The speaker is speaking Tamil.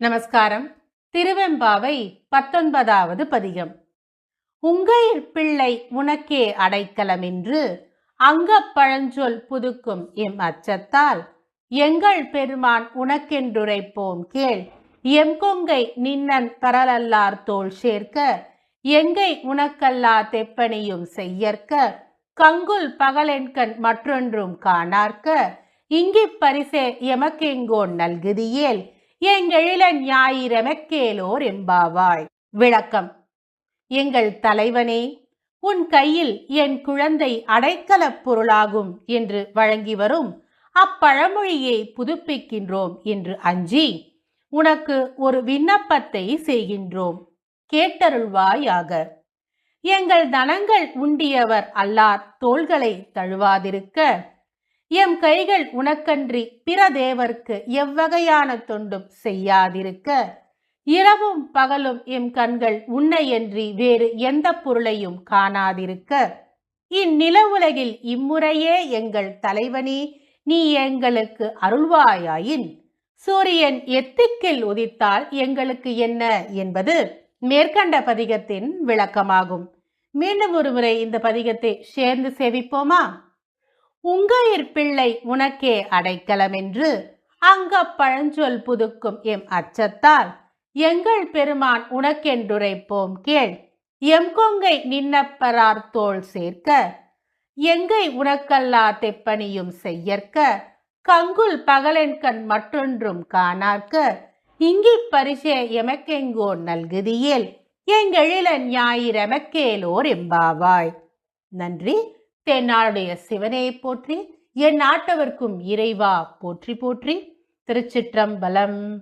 நமஸ்காரம். திருவெம்பாவை 19வது பதிகம். உங்கையிற் பிள்ளை உனக்கே அடைக்கலமென்று அங்கப் பழஞ்சொல் புதுக்கும் எம் அச்சத்தால் எங்கள் பெருமான் உனக்கென்றுரைப்போம் கேள். எம் கொங்கை நின்னன் பரலல்லார் தோள் சேர்க்க எங்கை உனக்கல்லா தெப்பணியும் செய்யற்க கங்குல் பகலென்கண் மற்றொன்றும் காணார்க்க இங்கிப் பரிசே எமக்கெங்கோன் நல்குதியேல் எங்கெழிலன் ஞாயிறெமக்கேலோர் எம்பாவாய். விளக்கம். எங்கள் தலைவனே, உன் கையில் என் குழந்தை அடைக்கலப் பொருளாகும் என்று வழங்கி வரும் அப்பழமொழியை புதுப்பிக்கின்றோம் என்று அஞ்சி உனக்கு ஒரு விண்ணப்பத்தை செய்கின்றோம். கேட்டருள்வாயாக. எங்கள் தனங்கள் உண்டியவர் அல்லார் தோள்களை தழுவாதிருக்க எம் கைகள் உனக்கன்றி பிற தேவர்க்கு எவ்வகையான தொண்டும் செய்யாதிருக்க இரவும் பகலும் எம் கண்கள் உன்னையன்றி வேறு எந்த பொருளையும் காணாதிருக்க இந்நில உலகில் இம்முறையே எங்கள் தலைவனே நீ எங்களுக்கு அருள்வாயாயின் சூரியன் எத்திக்கில் உதித்தால் எங்களுக்கு என்ன என்பது மேற்கண்ட பதிகத்தின் விளக்கமாகும். மீண்டும் ஒரு முறை இந்த பதிகத்தை சேர்ந்து சேவிப்போமா? உங்கையிற் பிள்ளை உனக்கே அடைக்கலமென்று அங்கப் பழஞ்சொல் புதுக்கும் எம் அச்சத்தால் எங்கள் பெருமான் உனக்கென்றுரைப்போம் கேள். எம் கொங்கை நின்னப்பரார் தோள் சேர்க்க எங்கை உனக்கல்லா தெப்பணியும் செய்யற்க கங்குல் பகலென்கண் மற்றொன்றும் காணார்க்க இங்கிப் பரிசே எமக்கெங்கோன் நல்குதியேல் எங்கெழிலன் ஞாயிறெமக்கேலோர் எம்பாவாய். நன்றி. தென்னாடுடைய சிவனே போற்றி, என் நாட்டவர்க்கும் இறைவா போற்றி போற்றி. திருச்சிற்றம்பலம்.